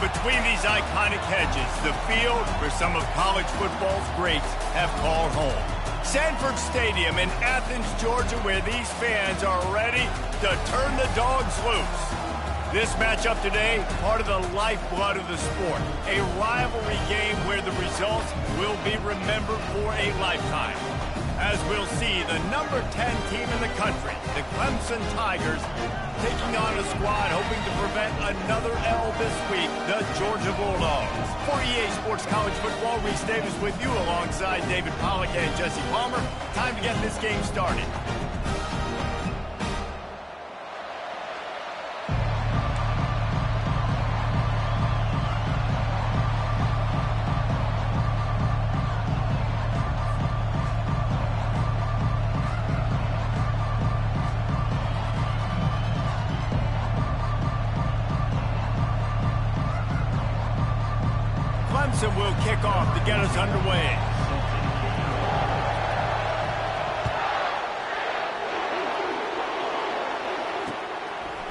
between these iconic hedges, the field where some of college football's greats have called home. Sanford Stadium in Athens, Georgia, where these fans are ready to turn the dogs loose. This matchup today, part of the lifeblood of the sport. A rivalry game where the results will be remembered for a lifetime. As we'll see, the number 10 team in the country, the Clemson Tigers, taking on a squad hoping to prevent another L this week, the Georgia Bulldogs. For EA Sports College Football, Reese Davis with you alongside David Pollack and Jesse Palmer. Time to get this game started. Clemson will kick off to get us underway.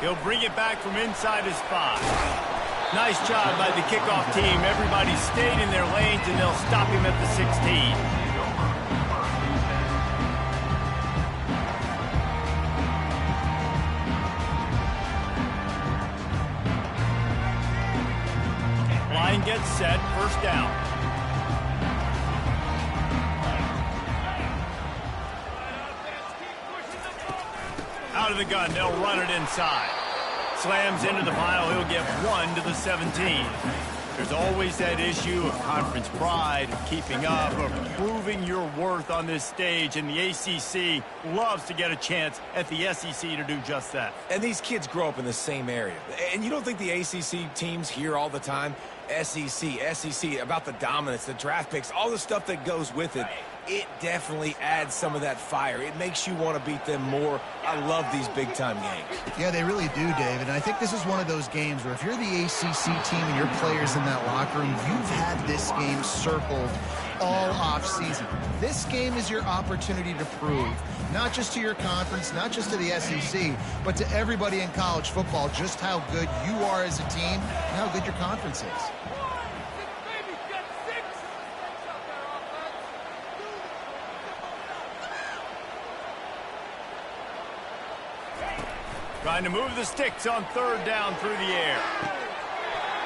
He'll bring it back from inside his 5. Nice job by the kickoff team. Everybody stayed in their lanes, and they'll stop him at the 16. Gets set, first down. Out of the gun, they'll run it inside. Slams into the pile, he'll get 1 to the 17. There's always that issue of conference pride, of keeping up, of proving your worth on this stage, and the ACC loves to get a chance at the SEC to do just that. And these kids grow up in the same area. And you don't think the ACC teams hear all the time, SEC, about the dominance, the draft picks, all the stuff that goes with it. It definitely adds some of that fire. It makes you want to beat them more. I love these big-time games. Yeah, they really do, David. And I think this is one of those games where if you're the ACC team and your players in that locker room, you've had this game circled all off-season. This game is your opportunity to prove, not just to your conference, not just to the SEC, but to everybody in college football, just how good you are as a team and how good your conference is. Trying to move the sticks on third down through the air.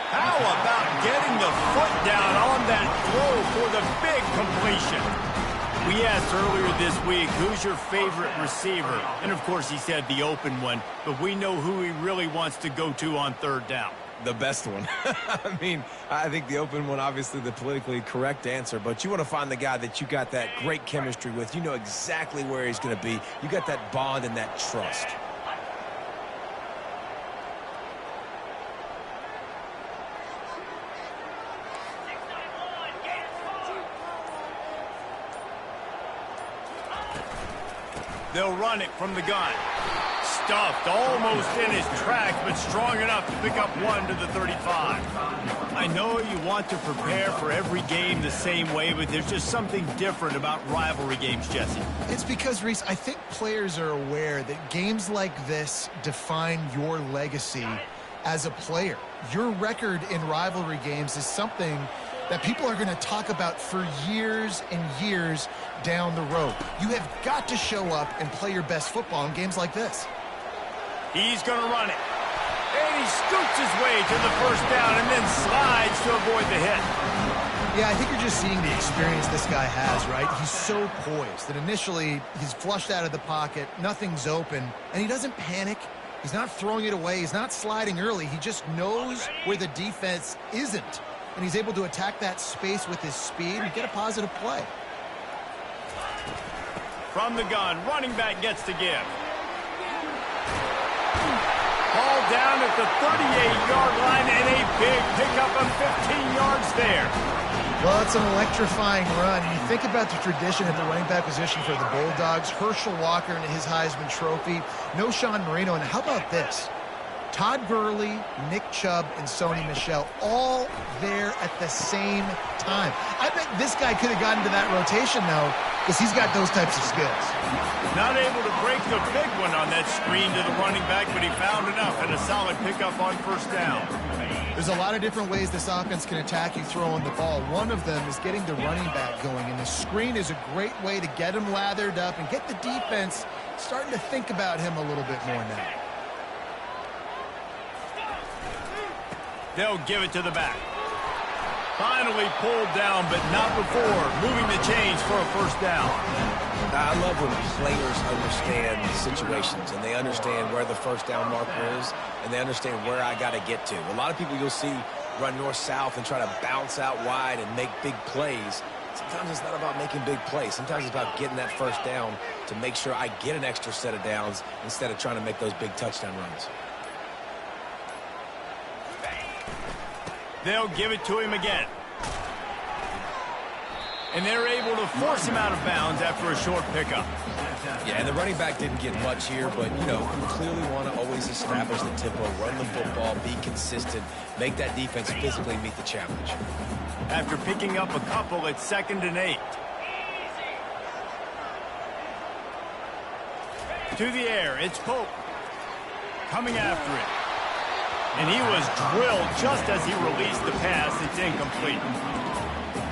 How about getting the foot down on that throw for the big completion? We asked earlier this week, who's your favorite receiver? And, of course, he said the open one, but we know who he really wants to go to on third down. The best one. I mean, I think the open one, obviously the politically correct answer, but you want to find the guy that you got that great chemistry with. You know exactly where he's going to be. You got that bond and that trust. They'll run it from the gun. Stuffed almost in his tracks, but strong enough to pick up 1 to the 35. I know you want to prepare for every game the same way, but there's just something different about rivalry games, Jesse. It's because, Reese, I think players are aware that games like this define your legacy as a player. Your record in rivalry games is something that people are going to talk about for years and years down the road. You have got to show up and play your best football in games like this. He's going to run it. And he scoots his way to the first down and then slides to avoid the hit. Yeah, I think you're just seeing the experience this guy has, right? He's so poised that initially he's flushed out of the pocket, nothing's open, and he doesn't panic. He's not throwing it away. He's not sliding early. He just knows where the defense isn't. And he's able to attack that space with his speed and get a positive play. From the gun, running back gets to give. Ball down at the 38-yard line and a big pickup of 15 yards there. Well, it's an electrifying run. And you think about the tradition at the running back position for the Bulldogs. Herschel Walker and his Heisman Trophy. No Sean Marino. And how about this? Todd Gurley, Nick Chubb, and Sony Michel all there at the same time. I bet this guy could have gotten to that rotation, though, because he's got those types of skills. Not able to break the big one on that screen to the running back, but he found enough and a solid pickup on first down. There's a lot of different ways this offense can attack you throwing the ball. One of them is getting the running back going, and the screen is a great way to get him lathered up and get the defense starting to think about him a little bit more now. They'll give it to the back. Finally pulled down, but not before moving the chains for a first down. I love when players understand situations and they understand where the first down marker is and they understand where I got to get to. A lot of people you'll see run north-south and try to bounce out wide and make big plays. Sometimes it's not about making big plays. Sometimes it's about getting that first down to make sure I get an extra set of downs instead of trying to make those big touchdown runs. They'll give it to him again. And they're able to force him out of bounds after a short pickup. Yeah, and the running back didn't get much here, but, you know, you clearly want to always establish the tempo, run the football, be consistent, make that defense physically meet the challenge. After picking up a couple, it's 2nd and 8. To the air, it's Pope. Coming after it. And he was drilled just as he released the pass. It's incomplete.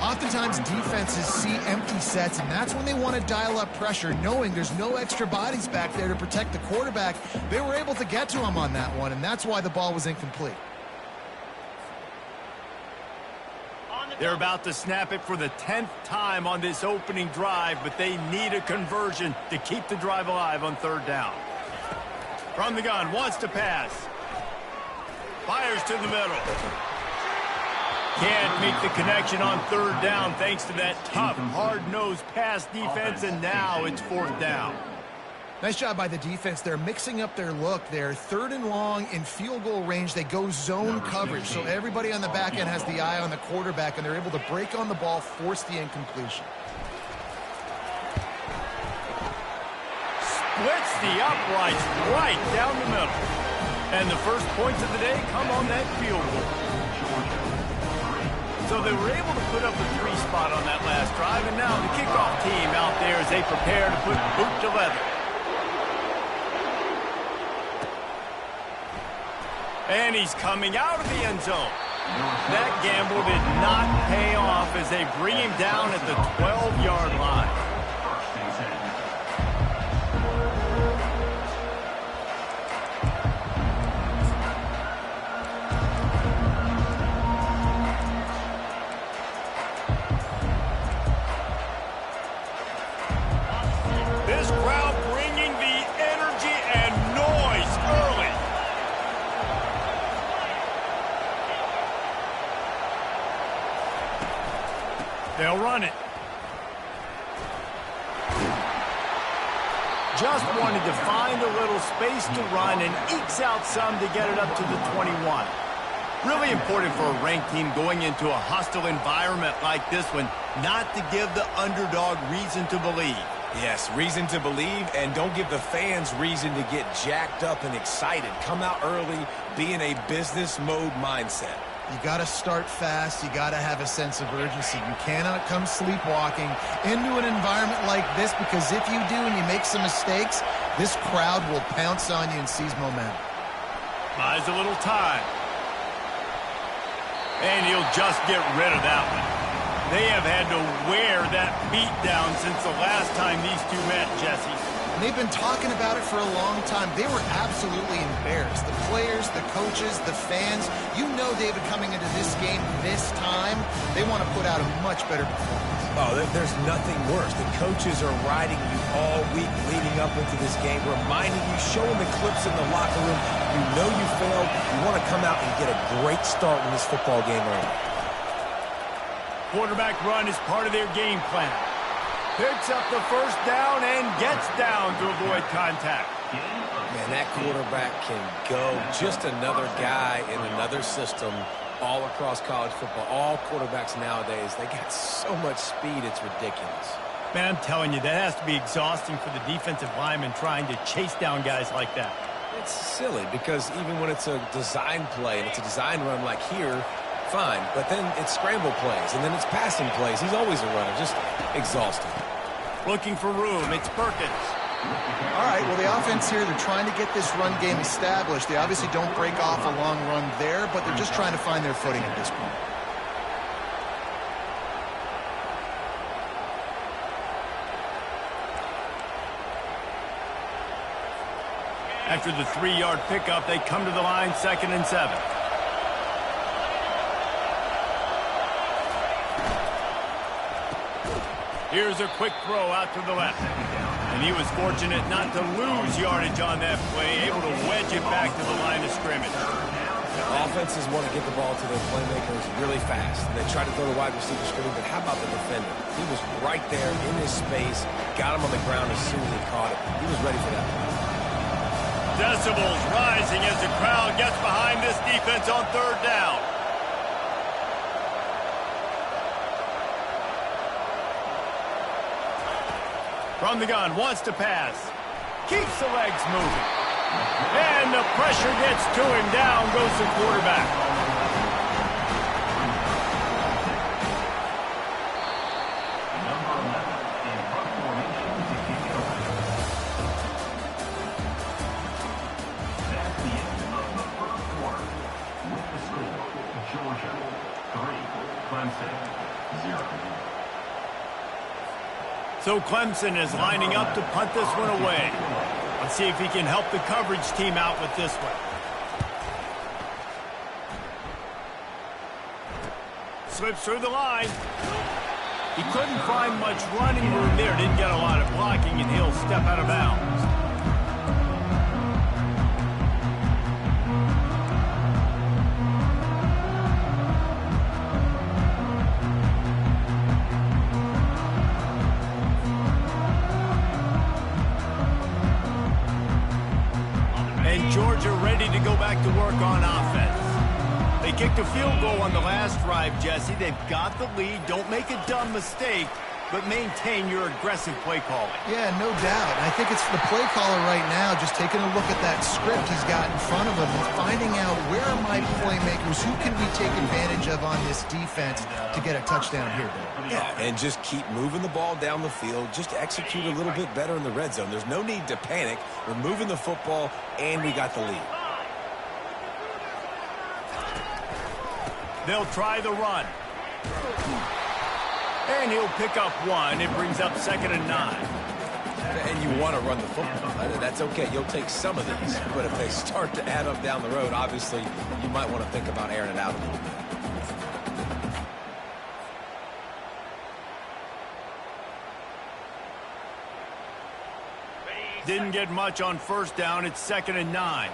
Oftentimes, defenses see empty sets, and that's when they want to dial up pressure, knowing there's no extra bodies back there to protect the quarterback. They were able to get to him on that one, and that's why the ball was incomplete. They're about to snap it for the 10th time on this opening drive, but they need a conversion to keep the drive alive on 3rd down. From the gun, wants to pass. Fires to the middle. Can't make the connection on 3rd down thanks to that tough, hard-nosed pass defense, and now it's 4th down. Nice job by the defense. They're mixing up their look. They're 3rd and long in field goal range. They go zone coverage, so everybody on the back end has the eye on the quarterback, and they're able to break on the ball, force the incompletion. Splits the uprights right down the middle. And the first points of the day come on that field goal. So they were able to put up a 3 spot on that last drive, and now the kickoff team out there as they prepare to put boot to leather. And he's coming out of the end zone. That gamble did not pay off as they bring him down at the 12-yard line. This crowd bringing the energy and noise early. They'll run it. Just wanted to find a little space to run and ekes out some to get it up to the 21. Really important for a ranked team going into a hostile environment like this one, not to give the underdog reason to believe. Yes, reason to believe, and don't give the fans reason to get jacked up and excited. Come out early, be in a business mode mindset. You got to start fast. You got to have a sense of urgency. You cannot come sleepwalking into an environment like this, because if you do and you make some mistakes, this crowd will pounce on you and seize momentum. Buys a little time. And he'll just get rid of that one. They have had to wear that beat down since the last time these two met, Jesse. And they've been talking about it for a long time. They were absolutely embarrassed. The players, the coaches, the fans. You know, David, coming into this game this time, they want to put out a much better performance. Oh, there's nothing worse. The coaches are riding you all week leading up into this game, reminding you, showing the clips in the locker room. You know you failed. You want to come out and get a great start in this football game early. Quarterback run is part of their game plan. Picks up the first down and gets down to avoid contact. Man, that quarterback can go. Just another guy in another system all across college football. All quarterbacks nowadays, they got so much speed, it's ridiculous. Man, I'm telling you, that has to be exhausting for the defensive lineman trying to chase down guys like that. It's silly because even when it's a design play and it's a design run like here, fine. But then it's scramble plays and then it's passing plays. He's always a runner, just exhausting. Looking for room, it's Perkins. All right, well, the offense here, they're trying to get this run game established. They obviously don't break off a long run there, but they're just trying to find their footing at this point. After the 3-yard pickup, they come to the line 2nd and 7. Here's a quick throw out to the left. And he was fortunate not to lose yardage on that play, able to wedge it back to the line of scrimmage. Offenses want to get the ball to their playmakers really fast. They try to throw the wide receiver screen, but how about the defender? He was right there in his space, got him on the ground as soon as he caught it. He was ready for that play. Decibels rising as the crowd gets behind this defense on 3rd down. From the gun, wants to pass. Keeps the legs moving. And the pressure gets to him. Down goes the quarterback. So Clemson is lining up to punt this one away. Let's see if he can help the coverage team out with this one. Slips through the line. He couldn't find much running room there. Didn't get a lot of blocking, and he'll step out of bounds. Georgia ready to go back to work on offense. They kicked a field goal on the last drive, Jesse. They've got the lead. Don't make a dumb mistake, but maintain your aggressive play calling. Yeah, no doubt. I think it's the play caller right now just taking a look at that script he's got in front of him and finding out where are my playmakers, who can we take advantage of on this defense to get a touchdown here, Bill. Yeah, and just keep moving the ball down the field. Just execute a little bit better in the red zone. There's no need to panic. We're moving the football, and we got the lead. They'll try the run. And he'll pick up one. It brings up 2nd and 9. And you want to run the football. That's okay. You'll take some of these. But if they start to add up down the road, obviously, you might want to think about airing it out a little bit. Didn't get much on 1st down. It's 2nd and 9.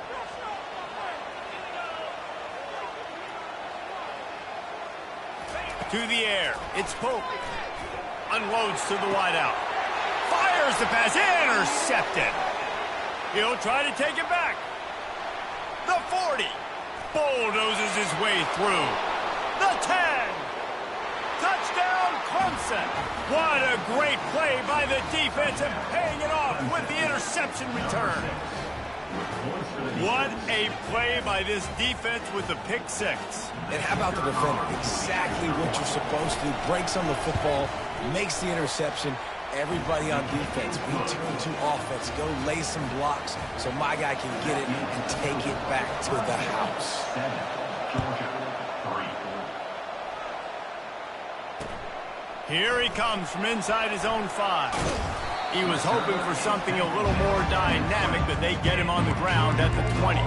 To the air. It's Pope. Unloads to the wideout. Fires the pass. Intercepted. He'll try to take it back. The 40. Bulldozes his way through. The 10. Touchdown, Clemson. What a great play by the defense and paying it off with the interception return. What a play by this defense with the pick 6. And how about the defender? Exactly what you're supposed to do. Breaks on the football, makes the interception. Everybody on defense, we turn to offense. Go lay some blocks so my guy can get it and take it back to the house. Here he comes from inside his own 5. He was hoping for something a little more dynamic, but they get him on the ground at the 20.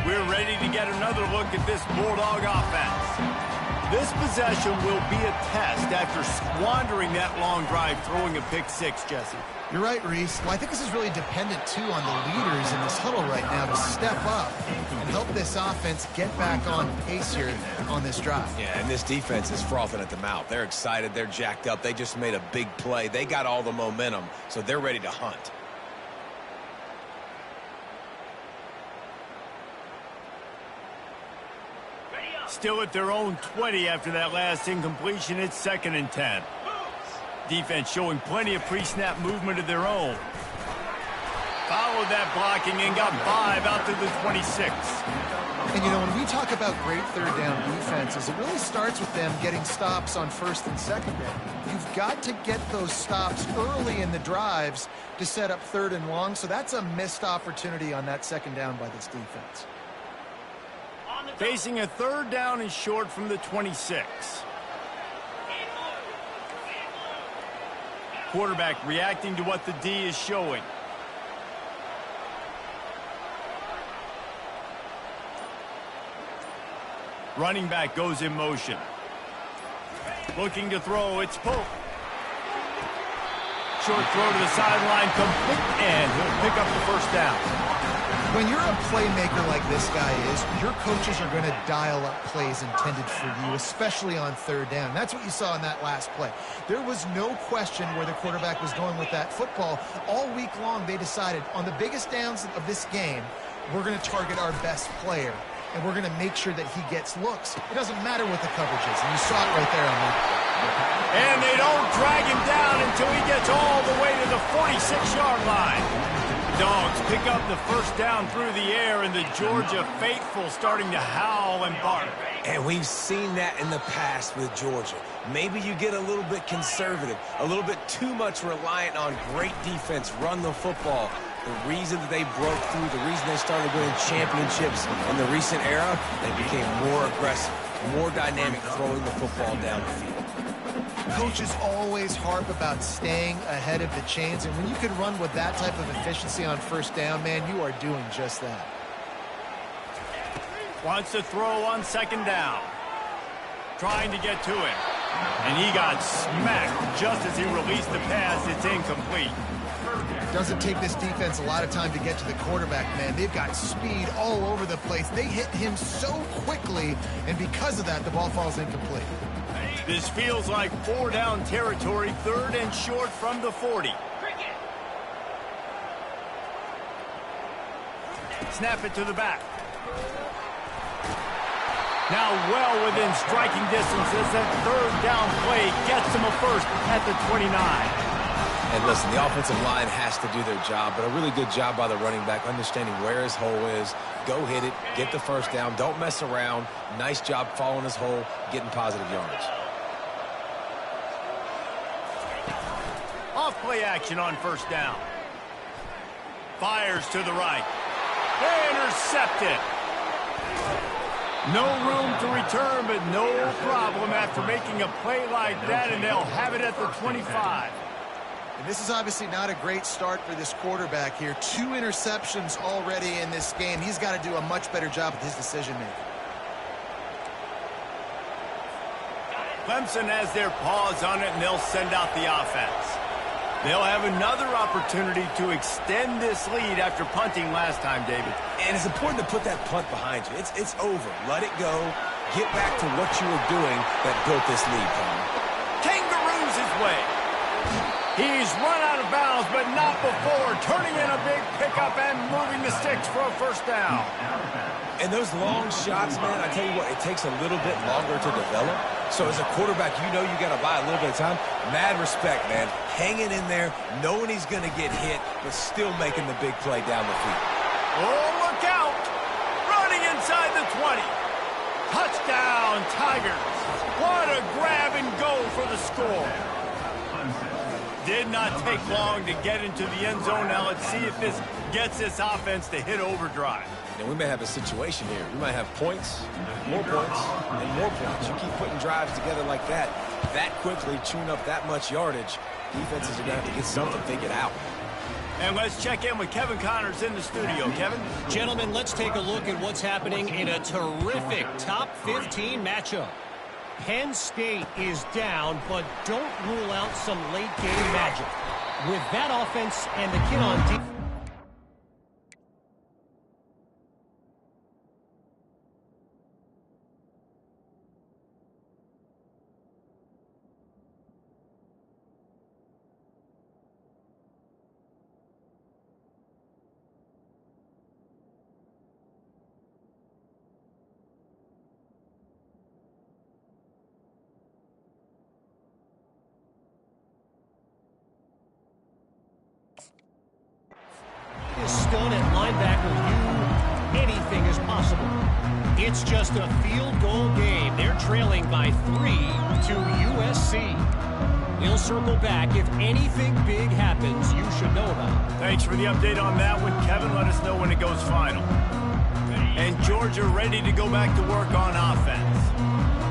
We're ready to get another look at this Bulldog offense. this possession will be a test after squandering that long drive, throwing a pick six, Jesse. You're right, Reese. Well, I think this is really dependent, too, on the leaders in this huddle right now to step up and help this offense get back on pace here on this drive. Yeah, and this defense is frothing at the mouth. They're excited. They're jacked up. They just made a big play. They got all the momentum, so they're ready to hunt. Still at their own 20 after that last incompletion. It's 2nd and 10. Defense showing plenty of pre-snap movement of their own. Followed that blocking and got 5 out to the 26. And, you know, when we talk about great third down defenses, it really starts with them getting stops on 1st and 2nd down. You've got to get those stops early in the drives to set up 3rd and long, so that's a missed opportunity on that 2nd down by this defense. Facing a 3rd down and short from the 26. Quarterback reacting to what the D is showing. Running back goes in motion. Looking to throw, it's Pope. Short throw to the sideline, complete, and he'll pick up the 1st down. When you're a playmaker like this guy is, your coaches are going to dial up plays intended for you, especially on 3rd down. That's what you saw in that last play. There was no question where the quarterback was going with that football. All week long, they decided on the biggest downs of this game, we're going to target our best player, and we're going to make sure that he gets looks. It doesn't matter what the coverage is, and you saw it right there on that. And they don't drag him down until he gets all the way to the 46-yard line. Dogs pick up the 1st down through the air, and the Georgia faithful starting to howl and bark. And we've seen that in the past with Georgia. Maybe you get a little bit conservative, a little bit too much reliant on great defense, run the football. The reason that they broke through, the reason they started winning championships in the recent era, they became more aggressive, more dynamic, throwing the football down the field. Coaches always harp about staying ahead of the chains, and when you can run with that type of efficiency on 1st down, man, you are doing just that. Wants to throw on 2nd down. Trying to get to him. And he got smacked just as he released the pass. It's incomplete. Doesn't take this defense a lot of time to get to the quarterback, man. They've got speed all over the place. They hit him so quickly, and because of that, the ball falls incomplete. This feels like 4 down territory, 3rd and short from the 40. Snap it to the back. Now well within striking distance as that 3rd down play gets him a 1st at the 29. And listen, the offensive line has to do their job, but a really good job by the running back, understanding where his hole is. Go hit it, get the 1st down, don't mess around. Nice job following his hole, getting positive yardage. Off play action on 1st down. Fires to the right. Intercepted. No room to return, but no problem after making a play like that, and they'll have it at the 25. And this is obviously not a great start for this quarterback here. 2 interceptions already in this game. He's got to do a much better job with his decision-making. Clemson has their paws on it, and they'll send out the offense. They'll have another opportunity to extend this lead after punting last time, David. And it's important to put that punt behind you. It's over. Let it go. Get back to what you were doing that built this lead, Tom. Kangaroos his way. He's run out of bounds, but not before turning in a big pickup and moving the sticks for a 1st down. And those long shots, man, I tell you what, it takes a little bit longer to develop. So as a quarterback, you know you got to buy a little bit of time. Mad respect, man. Hanging in there, knowing he's going to get hit, but still making the big play down the field. Oh, look out. Running inside the 20. Touchdown, Tigers. What a grab and go for the score. Did not take long to get into the end zone. Now let's see if this gets this offense to hit overdrive. And we may have a situation here. We might have points, and more points. You keep putting drives together like that quickly, chewing up that much yardage, defenses are going to have to get something figured out. And let's check in with Kevin Connors in the studio. Kevin? Gentlemen, let's take a look at what's happening in a terrific top 15 matchup. Penn State is down, but don't rule out some late-game magic. With that offense and the kid on defense. Is stun at linebacker. Anything is possible. It's just a field goal game. They're trailing by 3 to USC. We'll circle back. If anything big happens, you should know about it. Thanks for the update on that one, Kevin. Let us know when it goes final. And Georgia ready to go back to work on offense.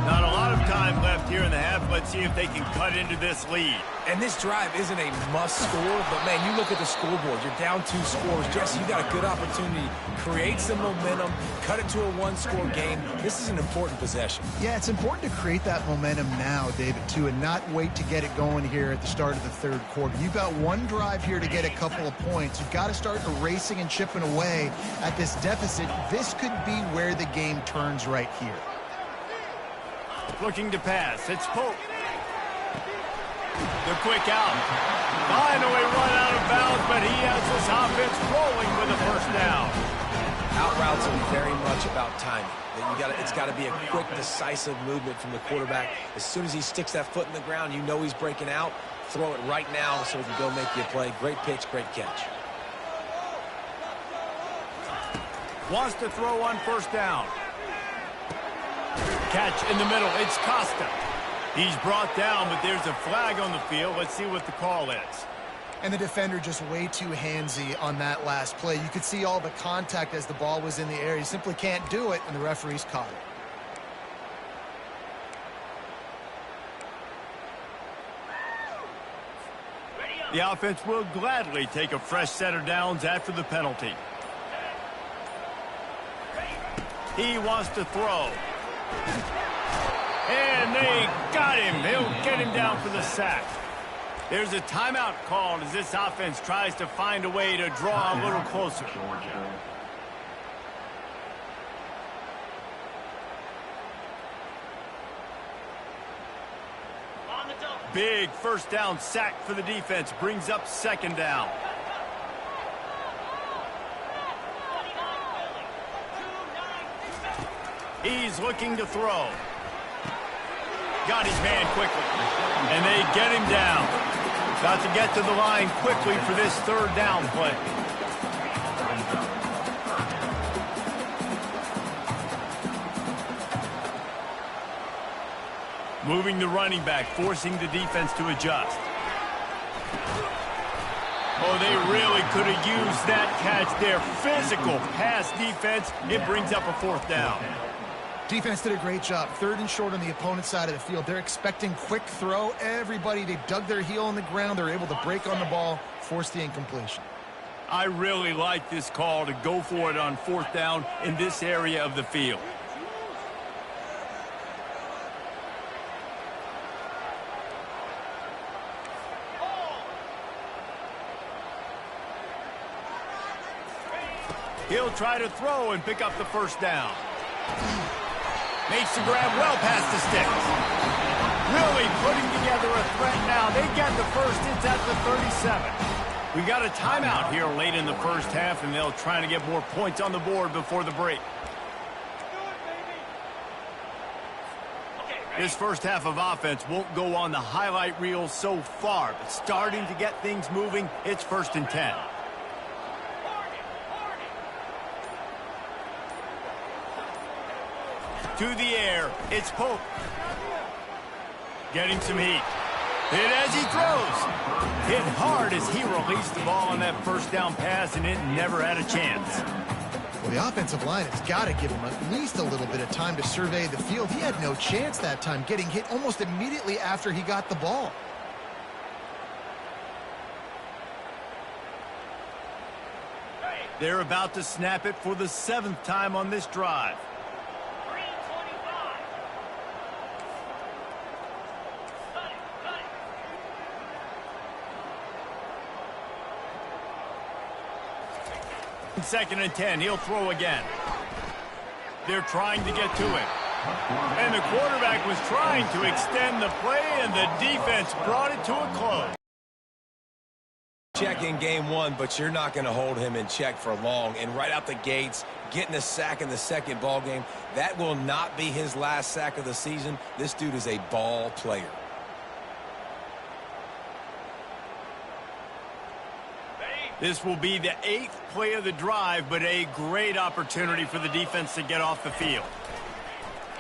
Not a lot of time left here in the half. Let's see if they can cut into this lead. And this drive isn't a must score, but, man, you look at the scoreboard. You're down 2 scores. Jesse, you got a good opportunity. Create some momentum. Cut it to a one-score game. This is an important possession. Yeah, it's important to create that momentum now, David, too, and not wait to get it going here at the start of the third quarter. You've got one drive here to get a couple of points. You've got to start erasing and chipping away at this deficit. This could be where the game turns right here. Looking to pass. It's Pope. The quick out. Finally run out of bounds, but he has this offense rolling with a first down. Out routes are very much about timing. It's got to be a quick, decisive movement from the quarterback. As soon as he sticks that foot in the ground, you know he's breaking out. Throw it right now so he can go make you a play. Great pitch, great catch. Wants to throw on first down. Catch in the middle. It's Costa. He's brought down, but there's a flag on the field. Let's see what the call is. And the defender just way too handsy on that last play. You could see all the contact as the ball was in the air. He simply can't do it, and the referee's caught it. The offense will gladly take a fresh set of downs after the penalty. He wants to throw. And they got him. He'll get him down for the sack. There's a timeout called as this offense tries to find a way to draw a little closer. Big first down sack for the defense. Brings up second down. He's looking to throw. Got his man quickly. And they get him down. Got to get to the line quickly for this third down play. Moving the running back, forcing the defense to adjust. Oh, they really could have used that catch there. Physical pass defense. It brings up a fourth down. Defense did a great job. Third and short on the opponent's side of the field. They're expecting quick throw. Everybody, they dug their heel in the ground. They're able to break on the ball, force the incompletion. I really like this call to go for it on fourth down in this area of the field. He'll try to throw and pick up the first down. Makes the grab well past the sticks. Really putting together a threat now. They get the first. It's at the 37. We got a timeout here late in the first half, and they'll try to get more points on the board before the break. This first half of offense won't go on the highlight reel so far, but starting to get things moving, it's 1st and 10. To the air, it's Pope. Getting some heat. Hit as he throws. Hit hard as he released the ball on that first down pass, and it never had a chance. Well, the offensive line has got to give him at least a little bit of time to survey the field. He had no chance that time, getting hit almost immediately after he got the ball. They're about to snap it for the 7th time on this drive. Second and 10, he'll throw again. They're trying to get to him. And the quarterback was trying to extend the play, and the defense brought it to a close. Check in game one, but you're not going to hold him in check for long. And right out the gates, getting a sack in the second ball game, that will not be his last sack of the season. This dude is a ball player. This will be the 8th play of the drive, but a great opportunity for the defense to get off the field.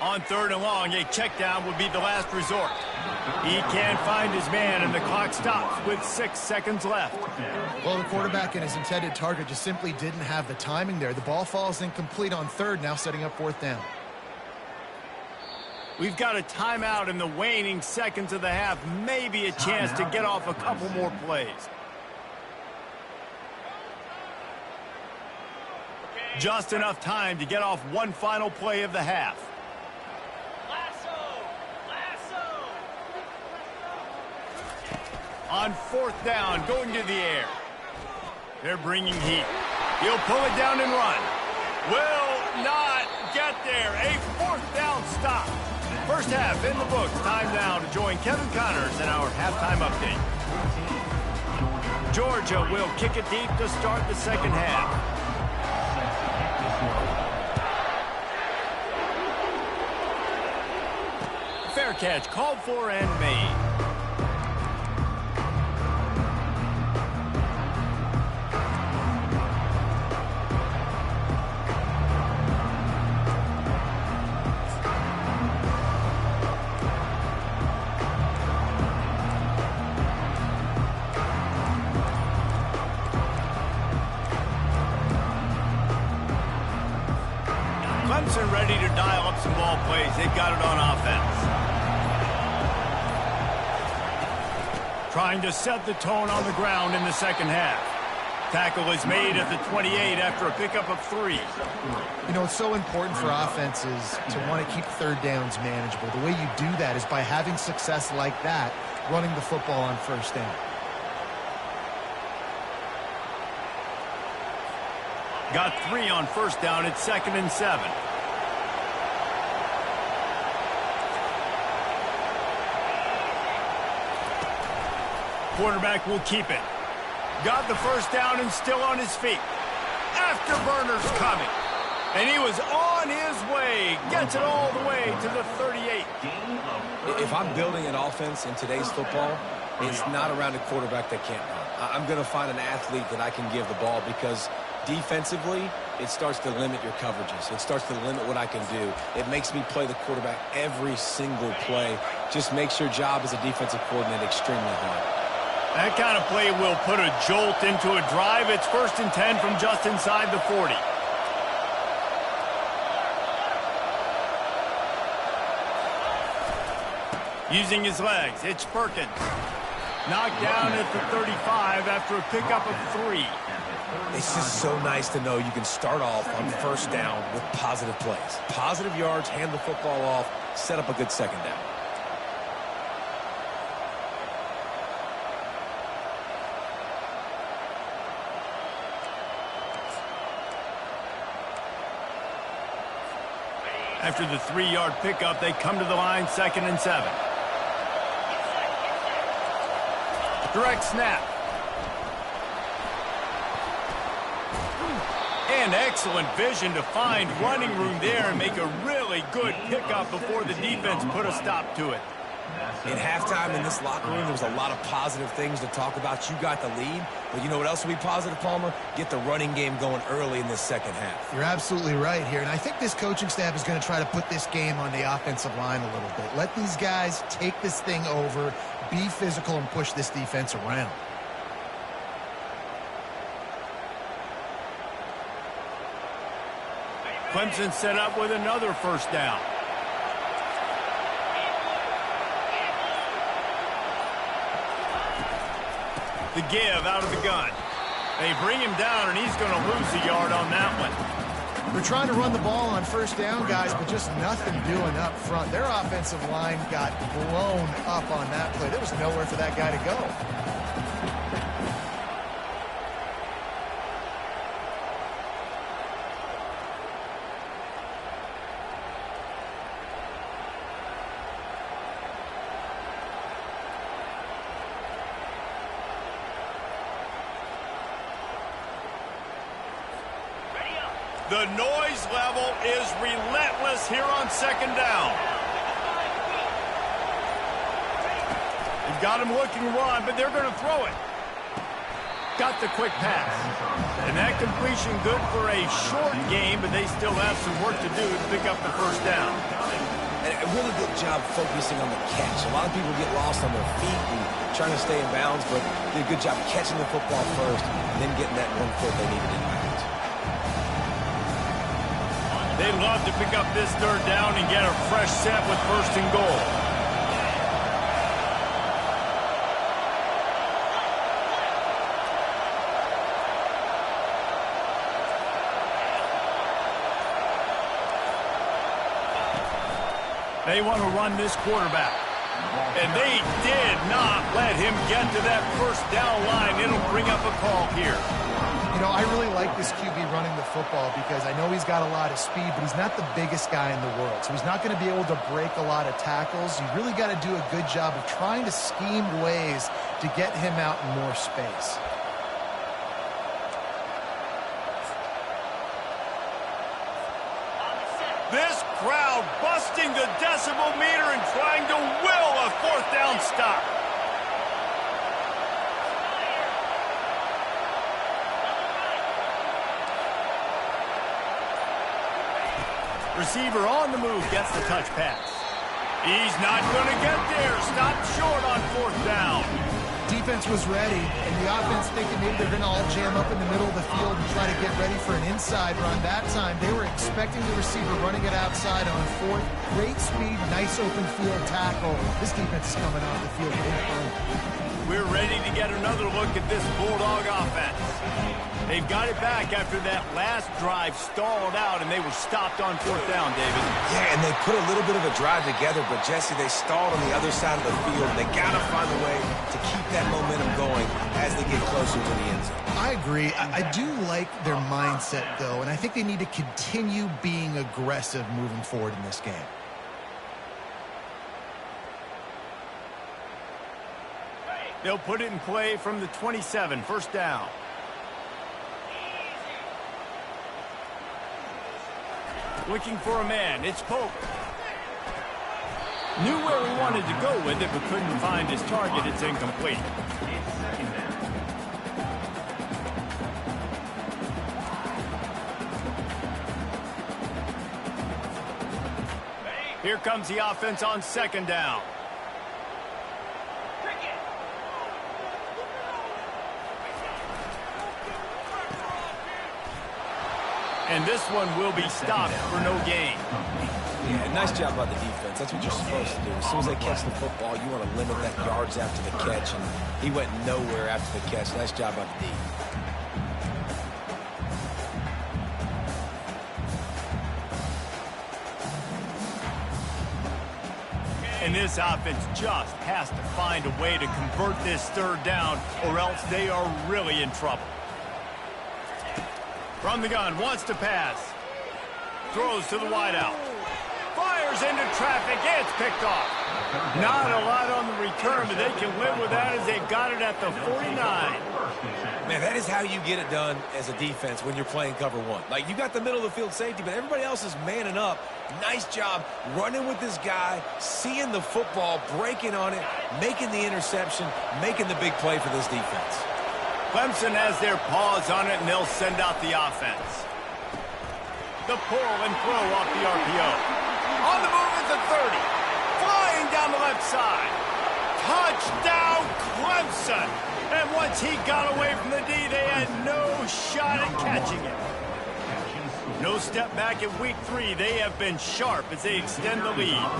On 3rd and long, a check down would be the last resort. He can't find his man, and the clock stops with 6 seconds left. Well, the quarterback and his intended target just simply didn't have the timing there. The ball falls incomplete on 3rd, now setting up 4th down. We've got a timeout in the waning seconds of the half. Maybe a chance to get off a couple more plays. Just enough time to get off one final play of the half. On 4th down, going to the air. They're bringing heat. He'll pull it down and run. Will not get there. A 4th down stop. First half in the books. Time now to join Kevin Connors in our halftime update. Georgia will kick it deep to start the second half. Fair catch called for and made. Clemson ready to dial up some ball plays. They've got it on offense. Trying to set the tone on the ground in the second half. Tackle is made at the 28 after a pickup of 3. You know, it's so important for offenses to want to keep 3rd downs manageable. The way you do that is by having success like that, running the football on 1st down. Got 3 on 1st down. It's 2nd and 7. Quarterback will keep it. Got the 1st down and still on his feet. Afterburner's coming. And he was on his way. Gets it all the way to the 38. If I'm building an offense in today's football, it's not around a quarterback that can't run. I'm going to find an athlete that I can give the ball because defensively, it starts to limit your coverages. It starts to limit what I can do. It makes me play the quarterback every single play. Just makes your job as a defensive coordinator extremely hard. That kind of play will put a jolt into a drive. It's 1st and 10 from just inside the 40. Using his legs, it's Perkins. Knocked down at the 35 after a pickup of 3. It's just so nice to know you can start off on 1st down with positive plays. Positive yards, hand the football off, set up a good second down. After the 3-yard pickup, they come to the line, 2nd and 7. Direct snap. And excellent vision to find running room there and make a really good pickup before the defense put a stop to it. In halftime in this locker room, there was a lot of positive things to talk about. You got the lead, but you know what else will be positive, Palmer? Get the running game going early in this second half. You're absolutely right here, and I think this coaching staff is going to try to put this game on the offensive line a little bit. Let these guys take this thing over, be physical, and push this defense around. Clemson set up with another 1st down. The give out of the gun. They bring him down, and he's going to lose a yard on that one. They're trying to run the ball on 1st down, guys, but just nothing doing up front. Their offensive line got blown up on that play. There was nowhere for that guy to go. The noise level is relentless here on second down. They've got him looking to run, but they're going to throw it. Got the quick pass. And that completion good for a short game, but they still have some work to do to pick up the first down. And a really good job focusing on the catch. A lot of people get lost on their feet and trying to stay in bounds, but did a good job catching the football first and then getting that 1 foot they needed in bounds. They'd love to pick up this third down and get a fresh set with first and goal. They want to run this quarterback. And they did not let him get to that first down line. It'll bring up a call here. You know, I really like this QB running the football because I know he's got a lot of speed, but he's not the biggest guy in the world. So he's not going to be able to break a lot of tackles. You really got to do a good job of trying to scheme ways to get him out in more space. This crowd busting the decibel meter and trying to will a fourth down stop. Receiver on the move gets the touch pass. He's not going to get there. Stopped short on fourth down. Defense was ready, and the offense thinking maybe they're going to all jam up in the middle of the field and try to get ready for an inside run. That time, they were expecting the receiver running it outside on fourth. Great speed, nice open field tackle. This defense is coming off the field. We're ready to get another look at this Bulldog offense. They've got it back after that last drive stalled out, and they were stopped on fourth down, David. Yeah, and they put a little bit of a drive together, but, Jesse, they stalled on the other side of the field. They got to find a way to keep that momentum going as they get closer to the end zone. I agree. I do like their mindset, though, and I think they need to continue being aggressive moving forward in this game. They'll put it in play from the 27, first down. Looking for a man. It's Pope. Knew where he wanted to go with it, but couldn't find his target. It's incomplete. Here comes the offense on second down. And this one will be stopped for no gain. Yeah, nice job by the defense. That's what you're supposed to do. As soon as they catch the football, you want to limit that yards after the catch, and he went nowhere after the catch. Nice job by the D. And this offense just has to find a way to convert this third down, or else they are really in trouble. From the gun, wants to pass. Throws to the wideout. Fires into traffic. It's picked off. Not a lot on the return, but they can live with that as they've got it at the 49. Man, that is how you get it done as a defense when you're playing cover one. Like, you got the middle of the field safety, but everybody else is manning up. Nice job running with this guy, seeing the football, breaking on it, making the interception, making the big play for this defense. Clemson has their paws on it, and they'll send out the offense. The pull and throw off the RPO. On the move at the 30. Flying down the left side. Touchdown, Clemson. And once he got away from the D, they had no shot at catching it. No step back in week 3. They have been sharp as they extend the lead.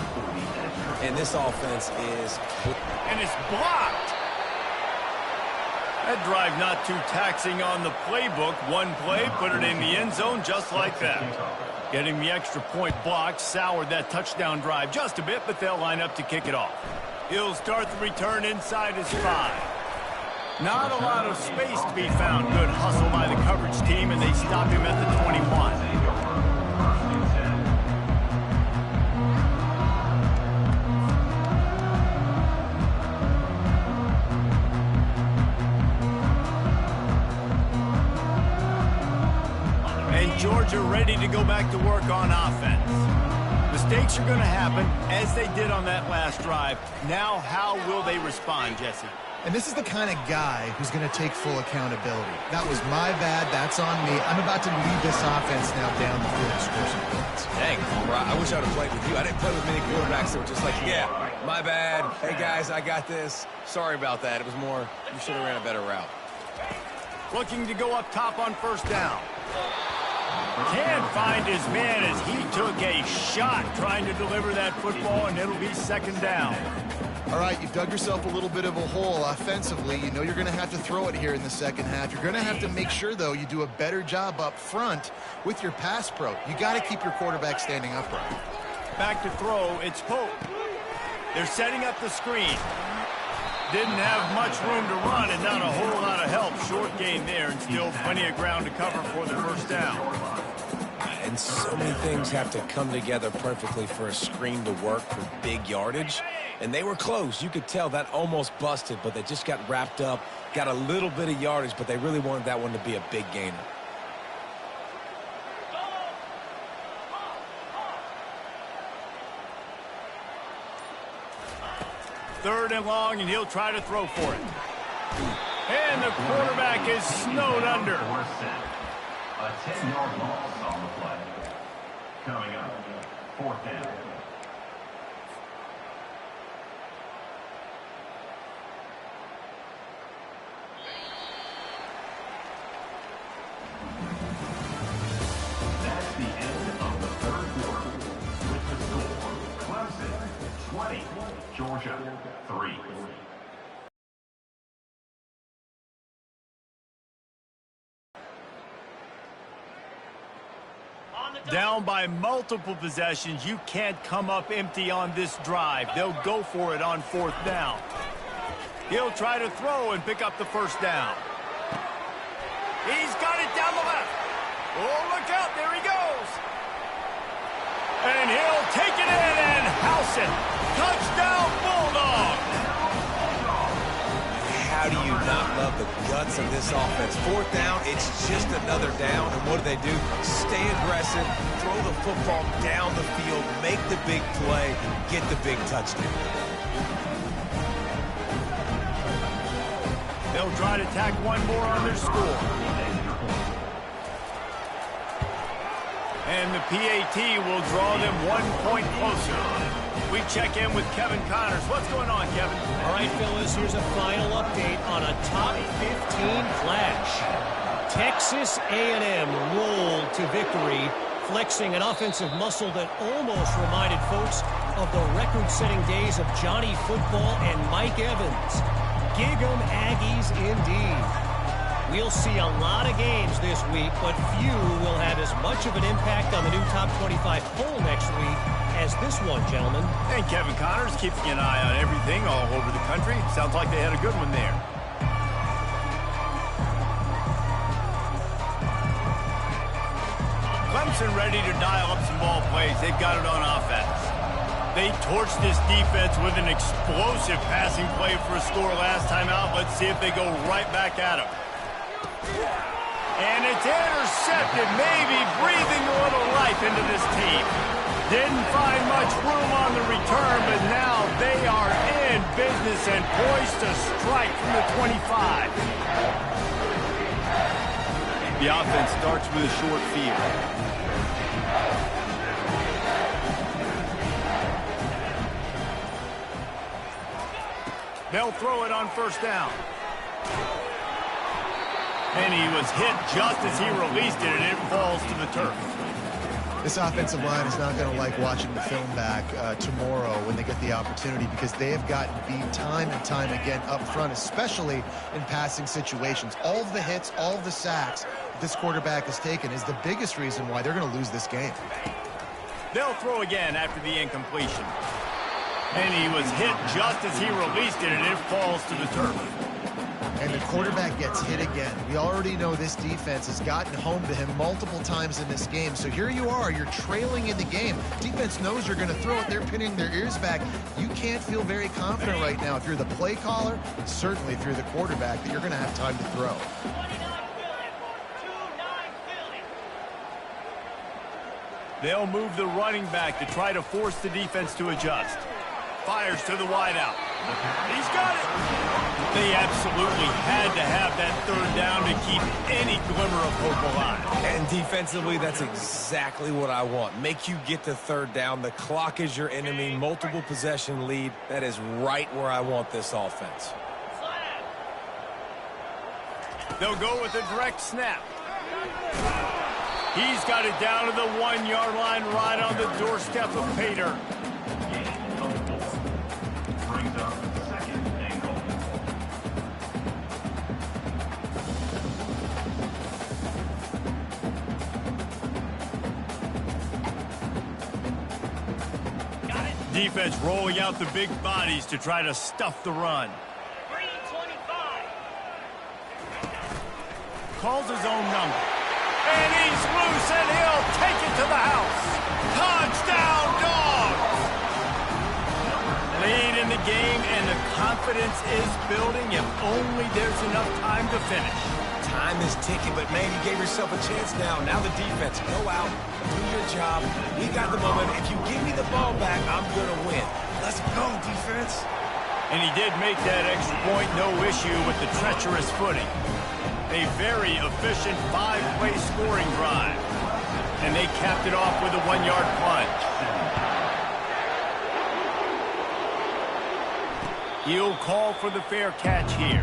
And this offense is... And it's blocked. That drive not too taxing on the playbook. One play, put it in the end zone just like that. Getting the extra point blocked soured that touchdown drive just a bit, but they'll line up to kick it off. He'll start the return inside his 5. Not a lot of space to be found. Good hustle by the coverage team, and they stop him at the 21. Georgia ready to go back to work on offense. Mistakes are going to happen, as they did on that last drive. Now, how will they respond, Jesse? And this is the kind of guy who's going to take full accountability. That was my bad. That's on me. I'm about to lead this offense now down the field and score some points. Dang, I wish I would have played with you. I didn't play with many quarterbacks that were just like, yeah, my bad. Hey, guys, I got this. Sorry about that. It was more, you should have ran a better route. Looking to go up top on first down. Can't find his man as he took a shot trying to deliver that football, and it'll be second down. All right, you've dug yourself a little bit of a hole offensively. You know you're going to have to throw it here in the second half. You're going to have to make sure, though, you do a better job up front with your pass pro. You got to keep your quarterback standing upright. Back to throw, it's Pope. They're setting up the screen. Didn't have much room to run and not a whole lot of help. Short gain there and still plenty of ground to cover for the first down. And so many things have to come together perfectly for a screen to work for big yardage. And they were close. You could tell that almost busted, but they just got wrapped up, got a little bit of yardage, but they really wanted that one to be a big gainer. Third and long, and he'll try to throw for it. And the quarterback is snowed under. A 10-yard loss on the play. Coming up, fourth down. That's the end of the third quarter. With the score, Clemson 20, Georgia 3. Down by multiple possessions, you can't come up empty on this drive. They'll go for it on fourth down. He'll try to throw and pick up the first down. He's got it down the left. Oh, look out, there he goes. And he'll take it in and house it. Touchdown, Bulldogs. How do you not love the guts of this offense? Fourth down, it's just another down. And what do? Stay aggressive, throw the football down the field, make the big play, get the big touchdown. They'll try to tack one more on their score. And the PAT will draw them 1 point closer. We check in with Kevin Connors. What's going on, Kevin? All right, fellas, here's a final update on a top 15 flash. Texas A&M rolled to victory, flexing an offensive muscle that almost reminded folks of the record-setting days of Johnny Football and Mike Evans. Gig 'em Aggies indeed. We'll see a lot of games this week, but few will have as much of an impact on the new top 25 poll next week as this one, gentlemen. And Kevin Connors keeping an eye on everything all over the country. Sounds like they had a good one there. Clemson ready to dial up some ball plays. They've got it on offense. They torched this defense with an explosive passing play for a score last time out. Let's see if they go right back at them. And it's intercepted, maybe breathing a little life into this team. Didn't find much room on the return, but now they are in business and poised to strike from the 25. The offense starts with a short field. They'll throw it on first down. And he was hit just as he released it, and it falls to the turf. This offensive line is not going to like watching the film back tomorrow when they get the opportunity, because they have gotten beat time and time again up front, especially in passing situations. All of the hits, all of the sacks this quarterback has taken is the biggest reason why they're going to lose this game. They'll throw again after the incompletion. And he was hit just as he released it, and it falls to the turf. And the quarterback gets hit again. We already know this defense has gotten home to him multiple times in this game. So here you are, you're trailing in the game. Defense knows you're going to throw it. They're pinning their ears back. You can't feel very confident right now if you're the play caller, and certainly if you're the quarterback, that you're going to have time to throw. They'll move the running back to try to force the defense to adjust. Fires to the wideout. He's got it. They absolutely had to have that third down to keep any glimmer of hope alive. And defensively, that's exactly what I want. Make you get to third down. The clock is your enemy. Multiple possession lead. That is right where I want this offense. They'll go with a direct snap. He's got it down to the 1-yard line right on the doorstep of Pater. Brings up second and goal. Defense rolling out the big bodies to try to stuff the run. Calls his own number. And he's loose, and he'll take it to the house. Touchdown, Dogs! Lead in the game, and the confidence is building if only there's enough time to finish. Time is ticking, but, man, you gave yourself a chance now. Now the defense, go out, do your job. We got the moment. If you give me the ball back, I'm going to win. Let's go, defense. And he did make that extra point, no issue with the treacherous footing. A very efficient 5-play scoring drive. And they capped it off with a 1-yard plunge. He'll call for the fair catch here.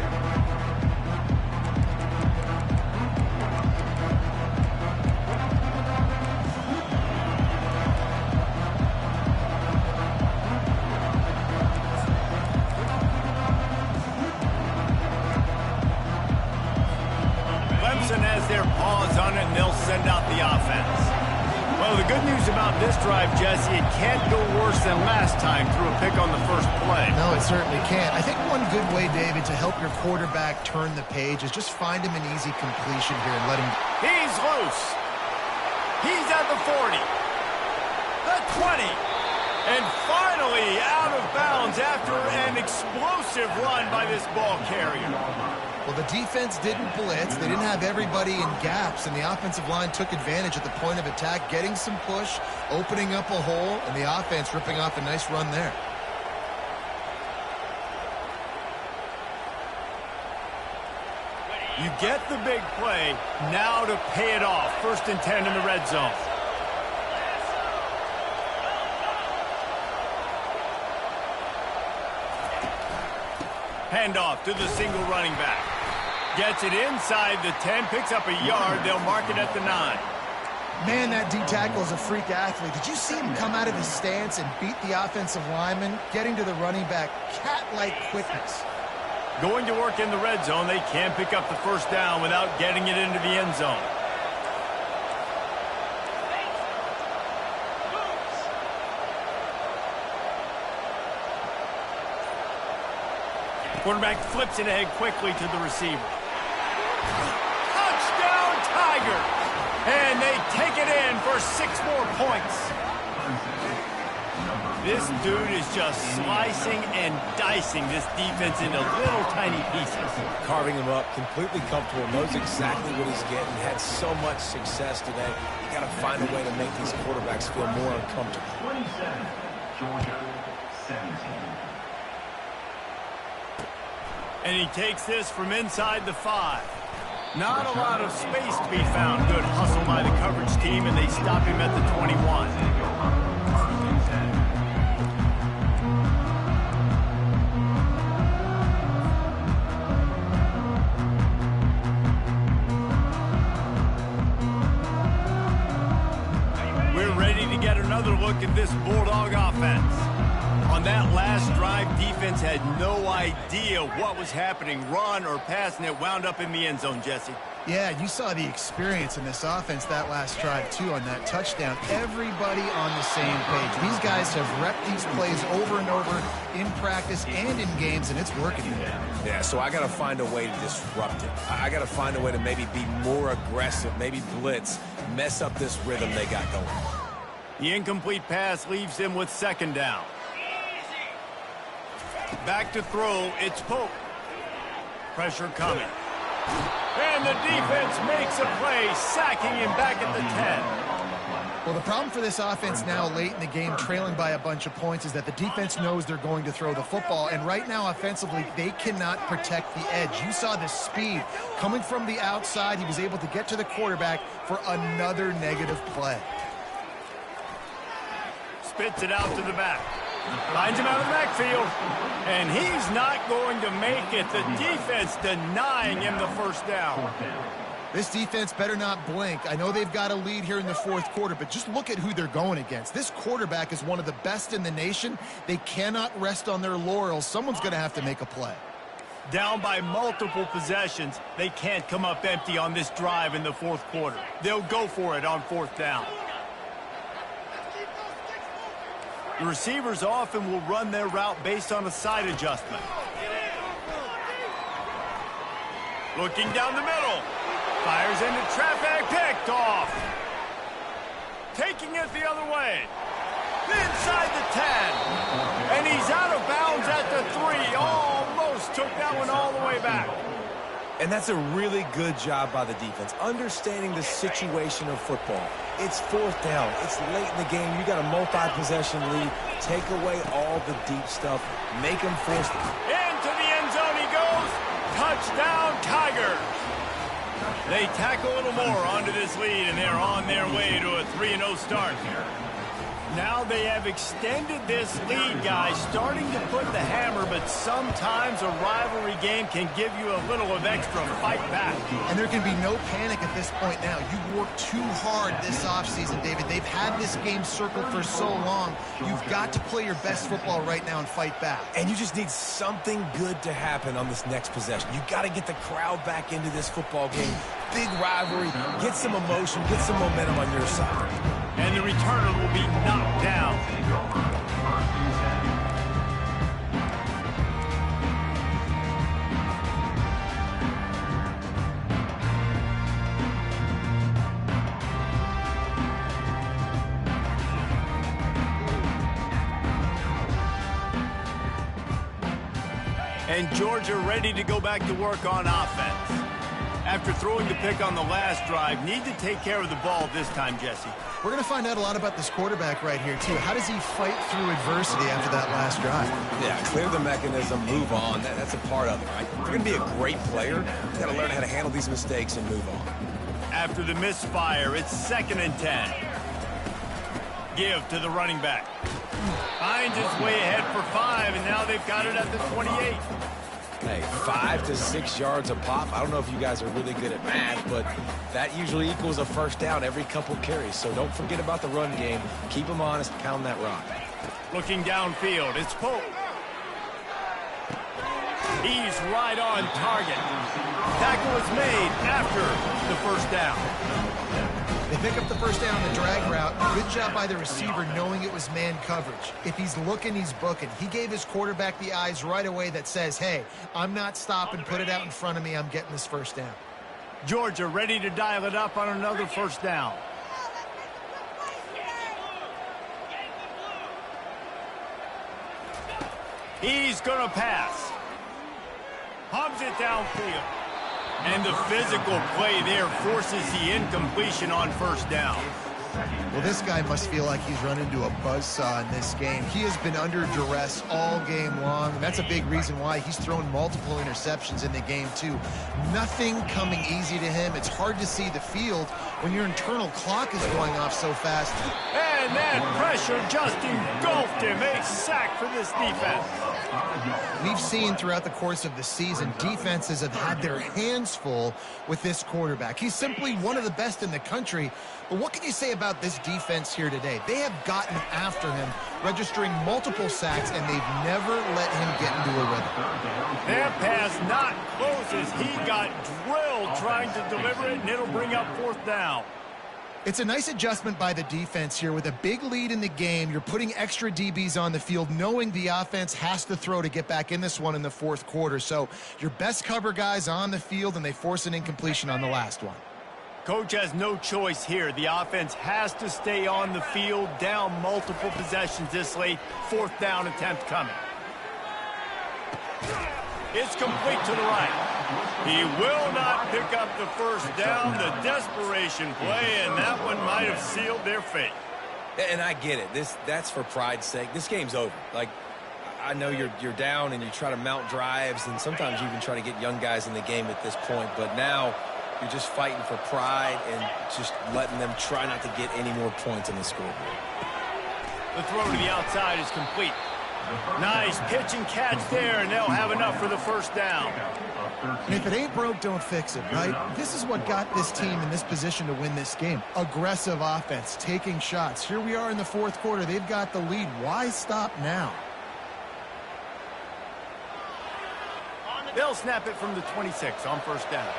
Has their paws on it, and they'll send out the offense. Well, the good news about this drive, Jesse, it can't go worse than last time through a pick on the first play. No, it certainly can't. I think one good way, David, to help your quarterback turn the page is just find him an easy completion here and let him... He's loose. He's at the 40. The 20. And finally out of bounds after an explosive run by this ball carrier. Well, the defense didn't blitz. They didn't have everybody in gaps, and the offensive line took advantage at the point of attack, getting some push, opening up a hole, and the offense ripping off a nice run there. You get the big play, now to pay it off. 1st and 10 in the red zone. Handoff to the single running back. Gets it inside the 10, picks up a yard. They'll mark it at the 9. Man, that D-tackle is a freak athlete. Did you see him come out of his stance and beat the offensive lineman, getting to the running back? Cat-like quickness. Going to work in the red zone. They can't pick up the first down without getting it into the end zone. Quarterback flips it ahead quickly to the receiver. Touchdown, Tigers! And they take it in for 6 more points. This dude is just slicing and dicing this defense into little tiny pieces. Carving him up, completely comfortable, knows exactly what he's getting, had so much success today. You got to find a way to make these quarterbacks feel more uncomfortable. 27, Georgia 17. And he takes this from inside the 5. Not a lot of space to be found. Good hustle by the coverage team, and they stop him at the 21. We're ready to get another look at this Bulldog offense. On that last drive, defense had no idea what was happening, run or pass, and it wound up in the end zone, Jesse. Yeah, you saw the experience in this offense that last drive, too, on that touchdown. Everybody on the same page. These guys have repped these plays over and over in practice and in games, and it's working. Yeah, so I got to find a way to disrupt it. I got to find a way to maybe be more aggressive, maybe blitz, mess up this rhythm they got going. The incomplete pass leaves him with 2nd down. Back to throw, it's Pope. Pressure coming. And the defense makes a play, sacking him back at the 10. Well, the problem for this offense now late in the game, trailing by a bunch of points, is that the defense knows they're going to throw the football. And right now, offensively, they cannot protect the edge. You saw the speed coming from the outside. He was able to get to the quarterback for another negative play. Spits it out to the back. Finds him out of the backfield. And he's not going to make it. The defense denying him the first down. This defense better not blink. I know they've got a lead here in the fourth quarter, but just look at who they're going against. This quarterback is one of the best in the nation. They cannot rest on their laurels. Someone's going to have to make a play. Down by multiple possessions, they can't come up empty on this drive in the fourth quarter. They'll go for it on fourth down. The receivers often will run their route based on a side adjustment. Looking down the middle. Fires into traffic, picked off. Taking it the other way. Inside the 10. And he's out of bounds at the 3. Almost took that one all the way back. And that's a really good job by the defense, understanding the situation of football. It's fourth down. It's late in the game. You got a multi-possession lead. Take away all the deep stuff. Make them force it. Into the end zone he goes. Touchdown, Tigers. They tack a little more onto this lead, and they're on their way to a 3-0 start. Now they have extended this lead, guys, starting to put the hammer, but sometimes a rivalry game can give you a little of extra fight back. And there can be no panic at this point now. You've worked too hard this offseason, David. They've had this game circled for so long. You've got to play your best football right now and fight back. And you just need something good to happen on this next possession. You got to get the crowd back into this football game. Big rivalry. Get some emotion. Get some momentum on your side. And the returner will be knocked down. And Georgia ready to go back to work on offense. After throwing the pick on the last drive, need to take care of the ball this time, Jesse. We're going to find out a lot about this quarterback right here, too. How does he fight through adversity after that last drive? Yeah, clear the mechanism, move on. That's a part of it, right? If you're going to be a great player, you got to learn how to handle these mistakes and move on. After the misfire, it's 2nd and 10. Give to the running back. Finds his way ahead for 5, and now they've got it at the 28. Hey, 5 to 6 yards a pop. I don't know if you guys are really good at math, but that usually equals a first down every couple carries. So don't forget about the run game. Keep them honest, pound that rock. Looking downfield, it's Pope. He's right on target. Tackle is made after the first down. They pick up the first down on the drag route. Good job by the receiver knowing it was man coverage. If he's looking, he's booking. He gave his quarterback the eyes right away that says, hey, I'm not stopping. Put it out in front of me. I'm getting this first down. Georgia ready to dial it up on another first down. He's going to pass. Hubs it downfield. And the physical play there forces the incompletion on first down. Well, this guy must feel like he's run into a buzzsaw in this game. He has been under duress all game long, and that's a big reason why he's thrown multiple interceptions in the game, too. Nothing coming easy to him. It's hard to see the field when your internal clock is going off so fast. And that pressure just engulfed him. A sack for this defense. We've seen throughout the course of the season, defenses have had their hands full with this quarterback. He's simply one of the best in the country. But what can you say about this defense here today? They have gotten after him, registering multiple sacks, and they've never let him get into a rhythm. That pass not close as he got drilled trying to deliver it, and it'll bring up fourth down. It's a nice adjustment by the defense here. With a big lead in the game, you're putting extra DBs on the field, knowing the offense has to throw to get back in this one in the fourth quarter. So your best cover guys on the field, and they force an incompletion on the last one. Coach has no choice here. The offense has to stay on the field, down multiple possessions this late. Fourth down attempt coming. It's complete to the right. He will not pick up the first down. The desperation play, and that one might have sealed their fate. And I get it. That's for pride's sake. This game's over. Like, I know you're down and you try to mount drives, and sometimes you even try to get young guys in the game at this point. But now you're just fighting for pride and just letting them try not to get any more points on the scoreboard. The throw to the outside is complete. Nice pitch and catch there, and they'll have enough for the first down. And if it ain't broke, don't fix it, right? This is what got this team in this position to win this game. Aggressive offense, taking shots. Here we are in the fourth quarter. They've got the lead. Why stop now? They'll snap it from the 26 on first down.